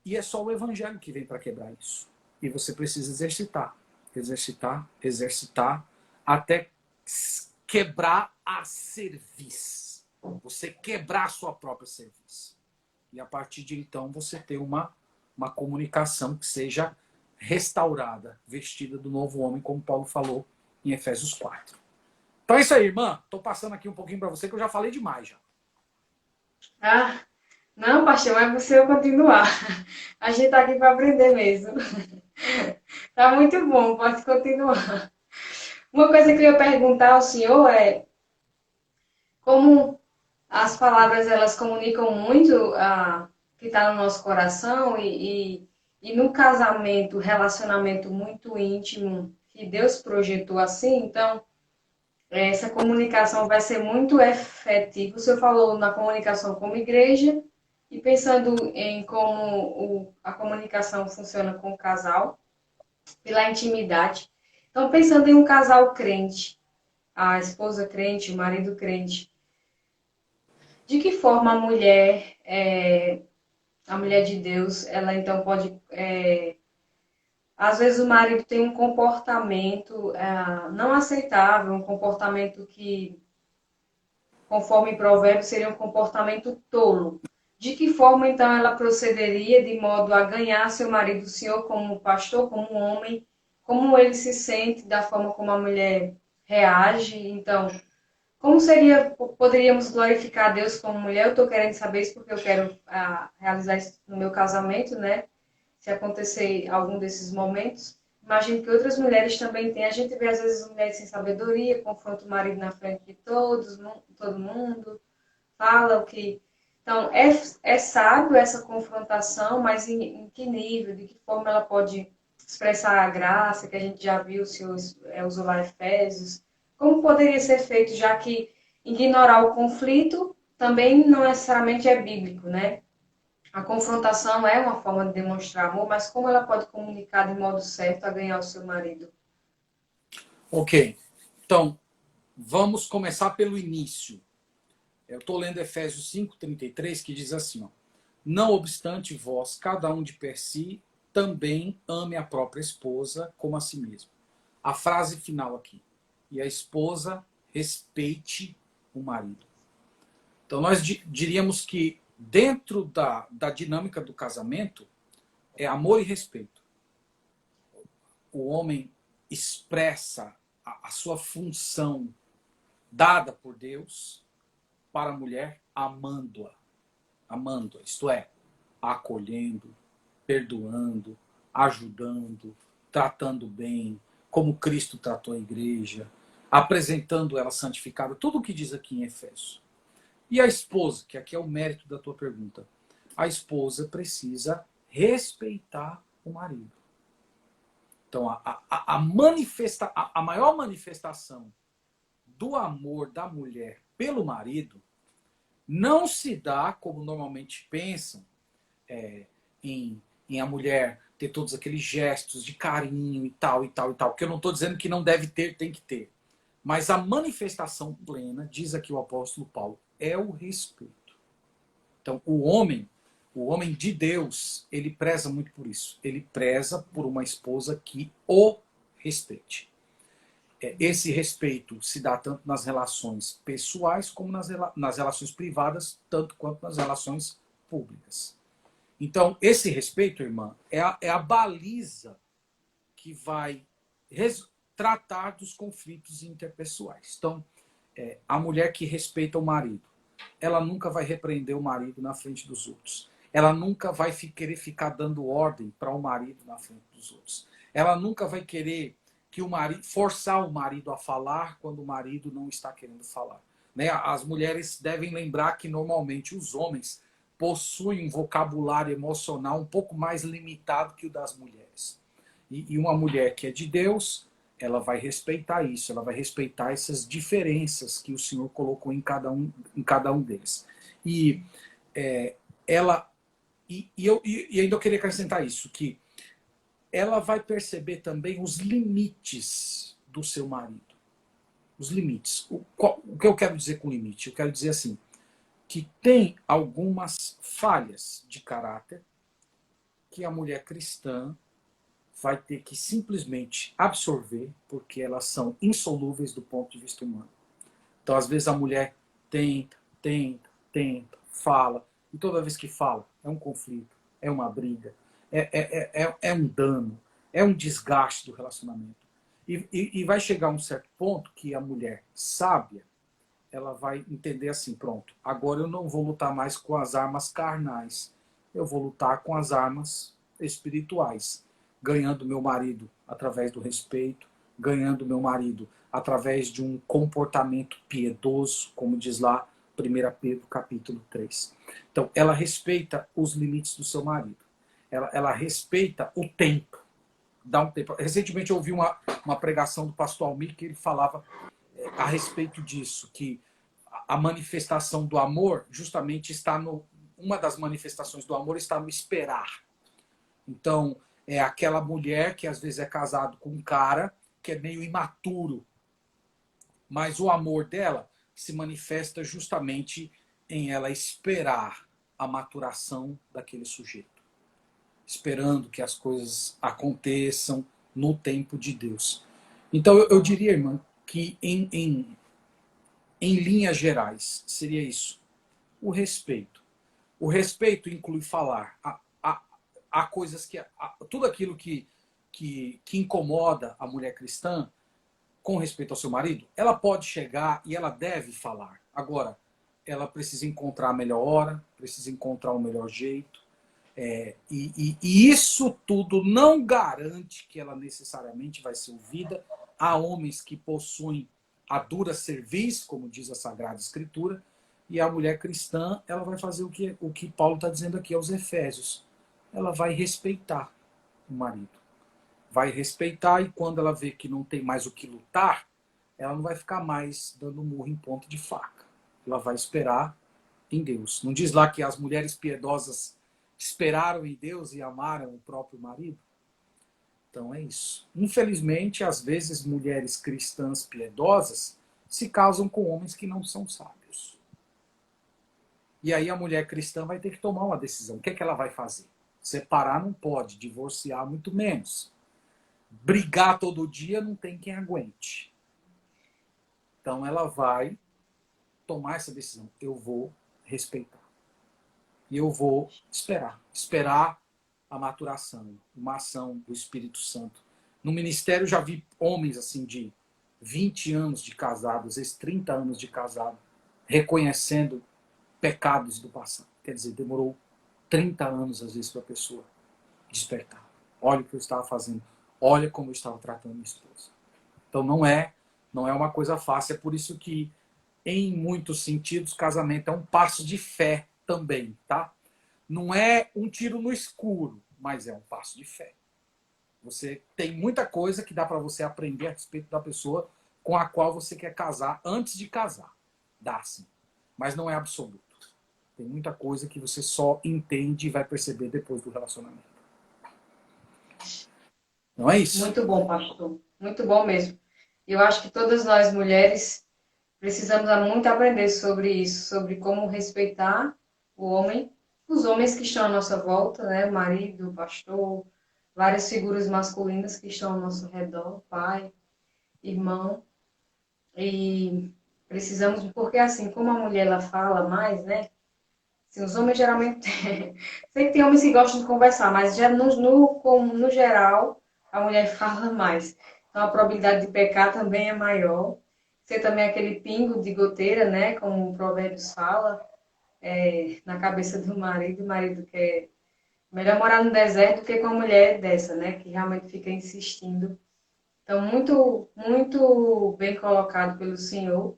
E é só o evangelho que vem para quebrar isso. E você precisa exercitar, exercitar, exercitar, até quebrar a cerviz. Você quebrar a sua própria cerviz. E a partir de então você ter uma comunicação que seja restaurada, vestida do novo homem, como Paulo falou em Efésios 4. Então é isso aí, irmã. Estou passando aqui um pouquinho para você, que eu já falei demais já. Ah, não, pastor, mas você eu continuar. A gente tá aqui para aprender mesmo. Tá muito bom, pode continuar. Uma coisa que eu ia perguntar ao senhor é como as palavras elas comunicam muito a que está no nosso coração e no casamento, relacionamento muito íntimo que Deus projetou assim, então essa comunicação vai ser muito efetiva. O senhor falou na comunicação como igreja e pensando em como a comunicação funciona com o casal, pela intimidade. Então, pensando em um casal crente, a esposa crente, o marido crente, de que forma a mulher de Deus, ela então pode. Às vezes o marido tem um comportamento não aceitável, um comportamento que, conforme Provérbios, seria um comportamento tolo. De que forma então ela procederia de modo a ganhar seu marido, o senhor, como pastor, como homem, como ele se sente, da forma como a mulher reage? Então, como poderíamos glorificar a Deus como mulher? Eu estou querendo saber isso porque eu quero realizar isso no meu casamento, né? Se acontecer algum desses momentos. Imagino que outras mulheres também têm. A gente vê, às vezes, mulheres sem sabedoria, confronta o marido na frente de todo mundo, fala o que... Então, é sábio essa confrontação, mas em que nível, de que forma ela pode expressar a graça, que a gente já viu, o Senhor usou lá Efésios. Como poderia ser feito, já que ignorar o conflito também não necessariamente é bíblico, né? A confrontação é uma forma de demonstrar amor, mas como ela pode comunicar de modo certo a ganhar o seu marido? Ok. Então, vamos começar pelo início. Eu estou lendo Efésios 5:33, que diz assim, ó, não obstante vós, cada um de per si, também ame a própria esposa como a si mesmo. A frase final aqui. E a esposa respeite o marido. Então, nós diríamos que dentro da dinâmica do casamento é amor e respeito. O homem expressa a sua função dada por Deus para a mulher amando-a. Amando-a, isto é, acolhendo, perdoando, ajudando, tratando bem, como Cristo tratou a igreja, apresentando ela santificada, tudo o que diz aqui em Efésios. E a esposa, que aqui é o mérito da tua pergunta, a esposa precisa respeitar o marido. Então, a maior manifestação do amor da mulher pelo marido não se dá, como normalmente pensam, em a mulher ter todos aqueles gestos de carinho e tal, e tal, e tal. Que eu não estou dizendo que não deve ter, tem que ter. Mas a manifestação plena, diz aqui o apóstolo Paulo, é o respeito. Então, o homem de Deus, ele preza muito por isso. Ele preza por uma esposa que o respeite. esse respeito se dá tanto nas relações pessoais como nas relações privadas, tanto quanto nas relações públicas. Então, esse respeito, irmã, é a baliza que vai tratar dos conflitos interpessoais. Então, a mulher que respeita o marido, ela nunca vai repreender o marido na frente dos outros. Ela nunca vai querer ficar dando ordem para o marido na frente dos outros. Ela nunca vai querer que o marido forçar o marido a falar quando o marido não está querendo falar. Né? As mulheres devem lembrar que normalmente os homens possuem um vocabulário emocional um pouco mais limitado que o das mulheres. E uma mulher que é de Deus, ela vai respeitar isso, ela vai respeitar essas diferenças que o Senhor colocou em cada um deles. E ela e ainda eu queria acrescentar isso, que ela vai perceber também os limites do seu marido. Os limites. O que eu quero dizer com limite? Eu quero dizer assim, que tem algumas falhas de caráter que a mulher cristã vai ter que simplesmente absorver, porque elas são insolúveis do ponto de vista humano. Então, às vezes, a mulher tenta, fala, e toda vez que fala, é um conflito, é uma briga, é um dano, é um desgaste do relacionamento. E vai chegar um certo ponto que a mulher sábia, ela vai entender assim, pronto, agora eu não vou lutar mais com as armas carnais, eu vou lutar com as armas espirituais, ganhando meu marido através do respeito, ganhando meu marido através de um comportamento piedoso, como diz lá 1 Pedro capítulo 3. Então, ela respeita os limites do seu marido. Ela respeita o tempo. Dá um tempo. Recentemente eu ouvi uma pregação do pastor Almir que ele falava a respeito disso, que a manifestação do amor justamente está uma das manifestações do amor está no esperar. Então, é aquela mulher que às vezes é casado com um cara que é meio imaturo, mas o amor dela se manifesta justamente em ela esperar a maturação daquele sujeito, esperando que as coisas aconteçam no tempo de Deus. Então, eu diria, irmã, que em linhas gerais, seria isso. O respeito. O respeito inclui falar. Há coisas que... tudo aquilo que incomoda a mulher cristã, com respeito ao seu marido, ela pode chegar e ela deve falar. Agora, ela precisa encontrar a melhor hora, precisa encontrar o melhor jeito. E isso tudo não garante que ela necessariamente vai ser ouvida. Há homens que possuem a dura cerviz, como diz a Sagrada Escritura, e a mulher cristã, ela vai fazer o que Paulo está dizendo aqui aos Efésios. Ela vai respeitar o marido. Vai respeitar, e quando ela vê que não tem mais o que lutar, ela não vai ficar mais dando murro em ponta de faca. Ela vai esperar em Deus. Não diz lá que as mulheres piedosas esperaram em Deus e amaram o próprio marido? Então é isso. Infelizmente, às vezes, mulheres cristãs piedosas se casam com homens que não são sábios. E aí a mulher cristã vai ter que tomar uma decisão. O que é que ela vai fazer? Separar não pode, divorciar muito menos. Brigar todo dia não tem quem aguente. Então ela vai tomar essa decisão. Eu vou respeitar. E eu vou esperar. Esperar a maturação, uma ação do Espírito Santo. No ministério já vi homens assim de 20 anos de casado, às vezes 30 anos de casado, reconhecendo pecados do passado. Quer dizer, demorou 30 anos às vezes para a pessoa despertar. Olha o que eu estava fazendo. Olha como eu estava tratando minha esposa. Então não é uma coisa fácil. É por isso que, em muitos sentidos, casamento é um passo de fé também, tá? Não é um tiro no escuro, mas é um passo de fé. Você tem muita coisa que dá para você aprender a respeito da pessoa com a qual você quer casar antes de casar. Dá sim, mas não é absoluto. Tem muita coisa que você só entende e vai perceber depois do relacionamento. Não é isso? Muito bom, pastor. Muito bom mesmo. Eu acho que todas nós mulheres precisamos muito aprender sobre isso, sobre como respeitar o homem, os homens que estão à nossa volta, né? Marido, pastor, várias figuras masculinas que estão ao nosso redor, pai. irmão, e precisamos, porque assim, como a mulher ela fala mais, né? Assim, os homens geralmente. Sei que tem homens que gostam de conversar, mas já no geral, a mulher fala mais. Então a probabilidade de pecar também é maior. Ser também aquele pingo de goteira, né? Como o Provérbios fala, na cabeça do marido. O marido quer melhor morar no deserto do que com uma mulher dessa, né? Que realmente fica insistindo. Então, muito, muito bem colocado pelo Senhor.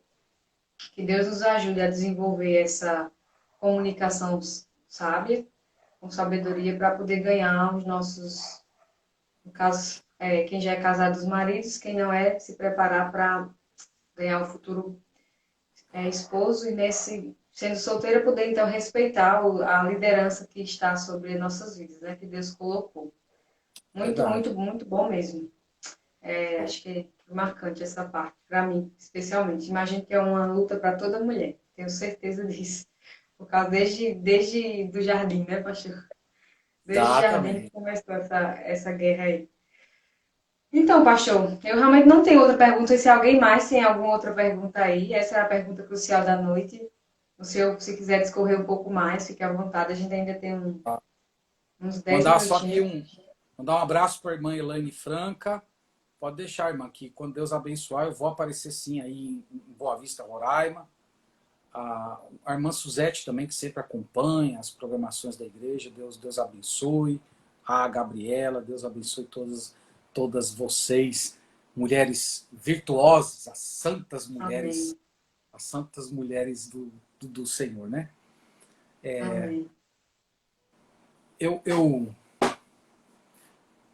Que Deus nos ajude a desenvolver essa comunicação sábia, com sabedoria, para poder ganhar os nossos, no caso, quem já é casado, os maridos, quem não é, se preparar para ganhar o futuro esposo e nesse, sendo solteira, poder então respeitar a liderança que está sobre nossas vidas, né? Que Deus colocou. Muito, Verdade. muito, muito bom mesmo. Acho que é marcante essa parte, para mim, especialmente. Imagino que é uma luta para toda mulher, tenho certeza disso. Por causa desde do jardim, né, pastor? Desde o jardim que Exatamente. começou essa guerra aí. Então, pastor, eu realmente não tenho outra pergunta. Se alguém mais tem alguma outra pergunta aí, essa é a pergunta crucial da noite. O senhor, se quiser discorrer um pouco mais, fique à vontade. A gente ainda tem Tá. uns 10 Mandar só aqui minutinhos. mandar um abraço para a irmã Elaine Franca. Pode deixar, irmã, que quando Deus abençoar, eu vou aparecer sim aí em Boa Vista, Roraima. A irmã Suzete também, que sempre acompanha as programações da igreja. Deus abençoe. A Gabriela, Deus abençoe todas vocês, mulheres virtuosas, Amém. as santas mulheres do Senhor, né? Amém. Eu, eu,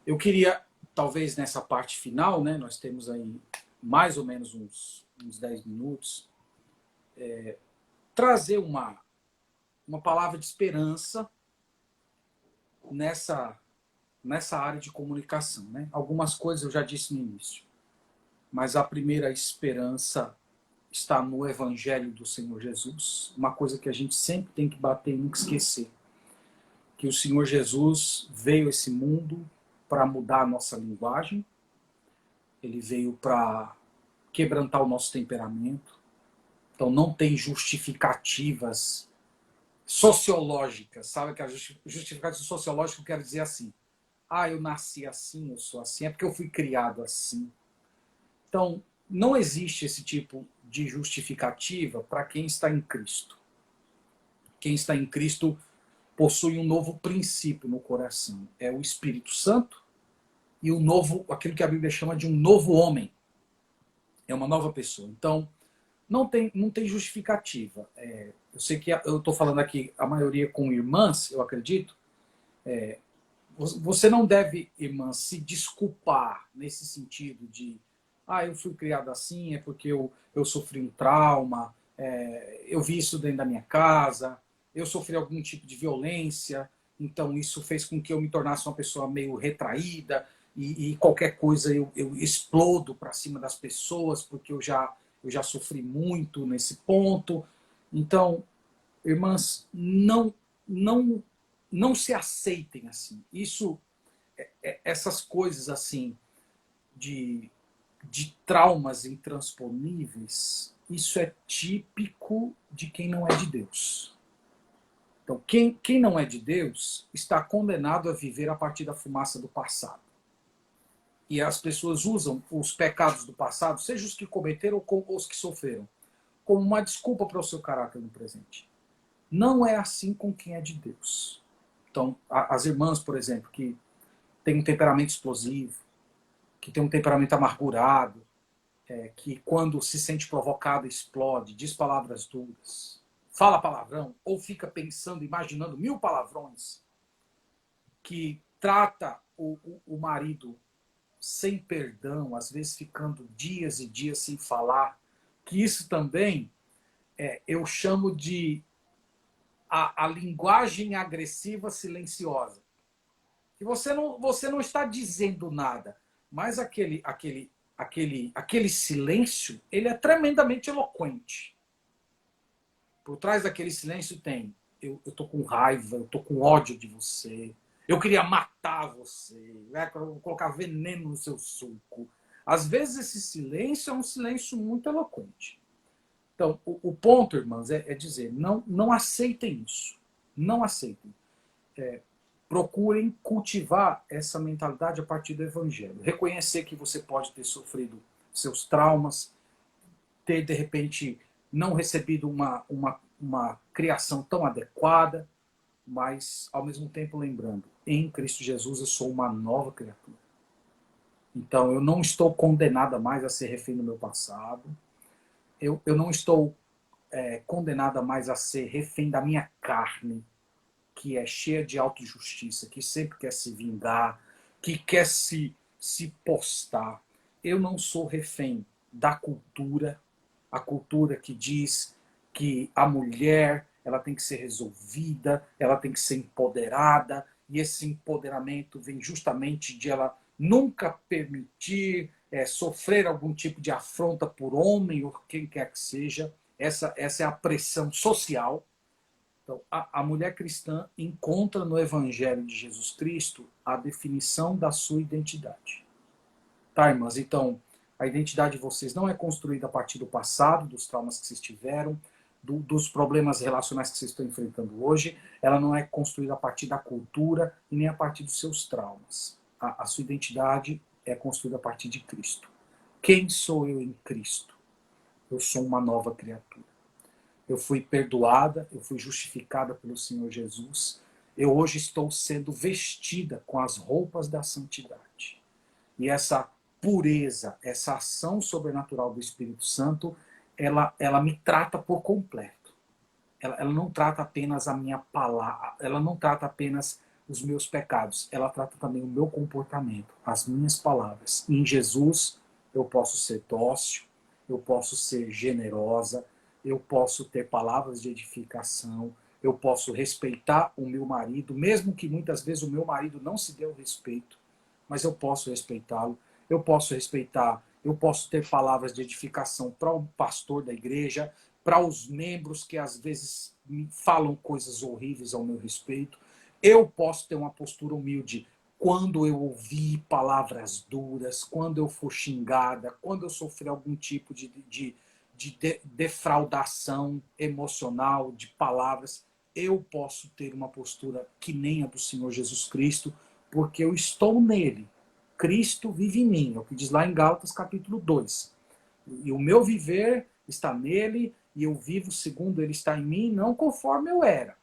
eu queria, talvez nessa parte final, né? Nós temos aí mais ou menos uns 10 minutos, trazer uma palavra de esperança nessa área de comunicação, né? Algumas coisas eu já disse no início, mas a primeira esperança está no Evangelho do Senhor Jesus, uma coisa que a gente sempre tem que bater e nunca esquecer, que o Senhor Jesus veio a esse mundo para mudar a nossa linguagem, ele veio para quebrantar o nosso temperamento, então não tem justificativas sociológicas, sabe? Que a justificativa sociológica eu quero dizer assim, eu nasci assim, eu sou assim, é porque eu fui criado assim. Então, não existe esse tipo de justificativa para quem está em Cristo. Quem está em Cristo possui um novo princípio no coração. É o Espírito Santo e aquilo que a Bíblia chama de um novo homem. É uma nova pessoa. Então, não tem justificativa. Eu sei que eu estou falando aqui, a maioria com irmãs, eu acredito. Você não deve, irmã, se desculpar nesse sentido de eu fui criado assim, é porque eu sofri um trauma, eu vi isso dentro da minha casa, eu sofri algum tipo de violência, então isso fez com que eu me tornasse uma pessoa meio retraída e qualquer coisa eu explodo para cima das pessoas porque eu já sofri muito nesse ponto. Então, irmãs, não se aceitem assim. Essas coisas assim de traumas intransponíveis, isso é típico de quem não é de Deus. Então, quem não é de Deus está condenado a viver a partir da fumaça do passado. E as pessoas usam os pecados do passado, seja os que cometeram ou os que sofreram, como uma desculpa para o seu caráter no presente. Não é assim com quem é de Deus. Então, as irmãs, por exemplo, que têm um temperamento explosivo, que têm um temperamento amargurado, que quando se sente provocado explode, diz palavras duras, fala palavrão, ou fica pensando, imaginando 1000 palavrões, que trata o marido sem perdão, às vezes ficando dias e dias sem falar, que isso também eu chamo de a linguagem agressiva silenciosa. Que você não está dizendo nada, mas aquele silêncio, ele é tremendamente eloquente. Por trás daquele silêncio tem, eu tô com raiva, eu tô com ódio de você, eu queria matar você, colocar veneno no seu suco. Às vezes esse silêncio é um silêncio muito eloquente. Então, o ponto, irmãs, é dizer, não aceitem isso. Não aceitem. Procurem cultivar essa mentalidade a partir do Evangelho. Reconhecer que você pode ter sofrido seus traumas, ter, de repente, não recebido uma criação tão adequada, mas, ao mesmo tempo, lembrando, em Cristo Jesus eu sou uma nova criatura. Então, eu não estou condenada mais a ser refém do meu passado. Eu não estou condenada mais a ser refém da minha carne, que é cheia de autojustiça, que sempre quer se vingar, que quer se postar. Eu não sou refém da cultura, a cultura que diz que a mulher ela tem que ser resolvida, ela tem que ser empoderada, e esse empoderamento vem justamente de ela nunca permitir sofrer algum tipo de afronta por homem ou quem quer que seja. Essa é a pressão social. Então, a mulher cristã encontra no Evangelho de Jesus Cristo a definição da sua identidade. Tá, irmãs? Então, a identidade de vocês não é construída a partir do passado, dos traumas que vocês tiveram, dos problemas relacionais que vocês estão enfrentando hoje. Ela não é construída a partir da cultura e nem a partir dos seus traumas. A sua identidade é construída a partir de Cristo. Quem sou eu em Cristo? Eu sou uma nova criatura. Eu fui perdoada, eu fui justificada pelo Senhor Jesus. Eu hoje estou sendo vestida com as roupas da santidade. E essa pureza, essa ação sobrenatural do Espírito Santo, ela me trata por completo. Ela não trata apenas a minha palavra, ela não trata apenas os meus pecados, ela trata também o meu comportamento, as minhas palavras. Em Jesus, eu posso ser dócil, eu posso ser generosa, eu posso ter palavras de edificação, eu posso respeitar o meu marido, mesmo que muitas vezes o meu marido não se dê o respeito, mas eu posso respeitá-lo, eu posso respeitar, eu posso ter palavras de edificação para o pastor da igreja, para os membros que às vezes me falam coisas horríveis ao meu respeito. Eu posso ter uma postura humilde quando eu ouvir palavras duras, quando eu for xingada, quando eu sofrer algum tipo de defraudação emocional, de palavras. Eu posso ter uma postura que nem a do Senhor Jesus Cristo, porque eu estou nele. Cristo vive em mim, é o que diz lá em Gálatas capítulo 2. E o meu viver está nele, e eu vivo segundo ele está em mim, não conforme eu era.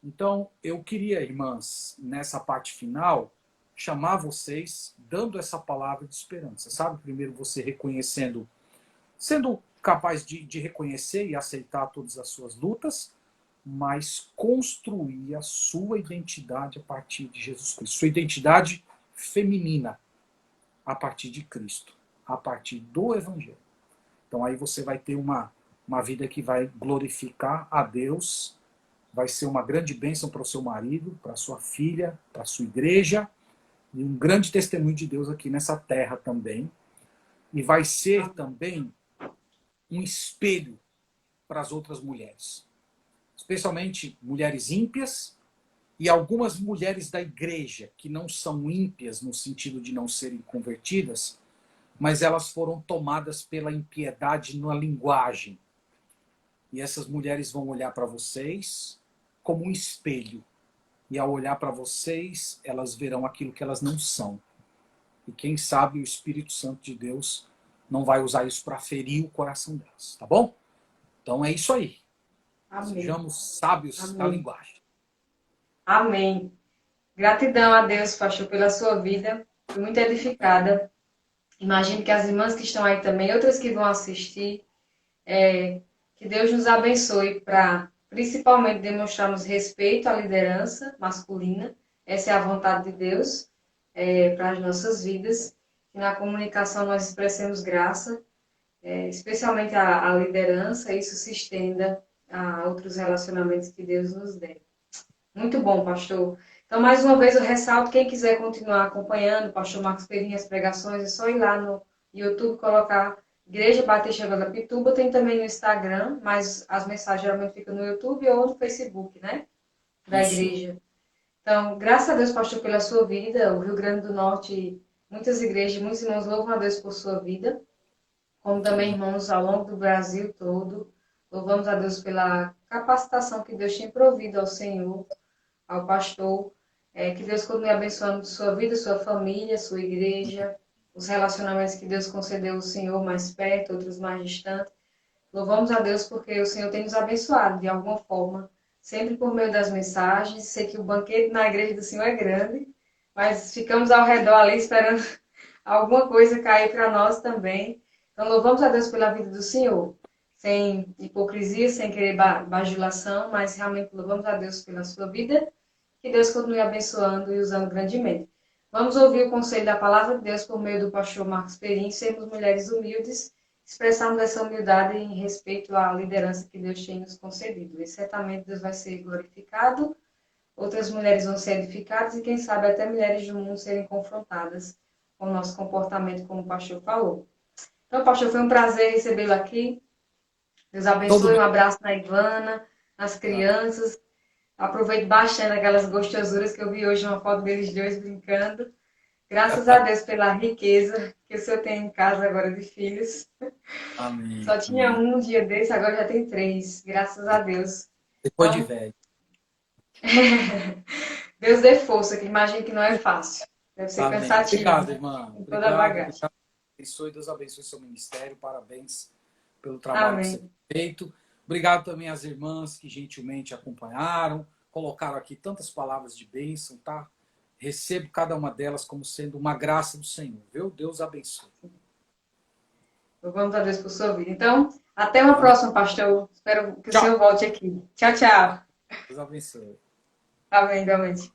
Então, eu queria, irmãs, nessa parte final, chamar vocês dando essa palavra de esperança. Sabe? Primeiro você reconhecendo, sendo capaz de reconhecer e aceitar todas as suas lutas, mas construir a sua identidade a partir de Jesus Cristo. Sua identidade feminina a partir de Cristo, a partir do Evangelho. Então aí você vai ter uma vida que vai glorificar a Deus, vai ser uma grande bênção para o seu marido, para a sua filha, para a sua igreja, e um grande testemunho de Deus aqui nessa terra também. E vai ser também um espelho para as outras mulheres, especialmente mulheres ímpias e algumas mulheres da igreja que não são ímpias no sentido de não serem convertidas, mas elas foram tomadas pela impiedade na linguagem. E essas mulheres vão olhar para vocês como um espelho. E ao olhar para vocês, elas verão aquilo que elas não são. E quem sabe o Espírito Santo de Deus não vai usar isso para ferir o coração delas, tá bom? Então é isso aí. Amém. Sejamos sábios Amém. da linguagem. Amém. Gratidão a Deus, pastor, pela sua vida. Fui muito edificada. Imagino que as irmãs que estão aí também, outras que vão assistir, que Deus nos abençoe para, principalmente, demonstrarmos respeito à liderança masculina. Essa é a vontade de Deus para as nossas vidas. Que na comunicação nós expressemos graça, especialmente à liderança, e isso se estenda a outros relacionamentos que Deus nos dê. Muito bom, pastor. Então, mais uma vez, eu ressalto, quem quiser continuar acompanhando o pastor Marcos Perim, as pregações, é só ir lá no YouTube, colocar Igreja Batista Guarapituba, tem também no Instagram, mas as mensagens geralmente ficam no YouTube ou no Facebook, né? Da Isso. igreja. Então, graças a Deus, pastor, pela sua vida. O Rio Grande do Norte Muitas igrejas, muitos irmãos louvam a Deus por sua vida, como também irmãos ao longo do Brasil todo. Louvamos a Deus pela capacitação que Deus tem provido ao Senhor, ao pastor. Que Deus continue abençoando sua vida, sua família, sua igreja, os relacionamentos que Deus concedeu ao Senhor mais perto, outros mais distantes. Louvamos a Deus porque o Senhor tem nos abençoado de alguma forma, sempre por meio das mensagens. Sei que o banquete na igreja do Senhor é grande, mas ficamos ao redor ali esperando alguma coisa cair para nós também. Então, louvamos a Deus pela vida do Senhor, sem hipocrisia, sem querer bajulação, mas realmente louvamos a Deus pela sua vida, que Deus continue abençoando e usando grandemente. Vamos ouvir o conselho da palavra de Deus por meio do pastor Marcos Perim, sermos mulheres humildes, expressarmos essa humildade em respeito à liderança que Deus tem nos concedido. E certamente Deus vai ser glorificado, outras mulheres vão ser edificadas e quem sabe até mulheres do mundo serem confrontadas com o nosso comportamento, como o pastor falou. Então, pastor, foi um prazer recebê-lo aqui. Deus abençoe, um abraço na Ivana, nas crianças. Aproveito bastante aquelas gostosuras que eu vi hoje, uma foto deles dois brincando. Graças a Deus pela riqueza que o senhor tem em casa agora de filhos. Amém. Só tinha um dia desse, agora já tem 3. Graças a Deus. Depois Então, de velho. Deus dê força, que imagino que não é fácil. Deve ser Amém. cansativo. Obrigado, irmã. Com toda a bagagem. Deus abençoe seu ministério. Parabéns pelo trabalho que você Amém. tem feito. Obrigado também às irmãs que gentilmente acompanharam, colocaram aqui tantas palavras de bênção, tá? Recebo cada uma delas como sendo uma graça do Senhor, viu? Deus abençoe. Louvamos a Deus por sua vida. Então, até uma próxima, pastor. Espero que o senhor volte aqui. Tchau, tchau. Deus abençoe. Amém, igualmente.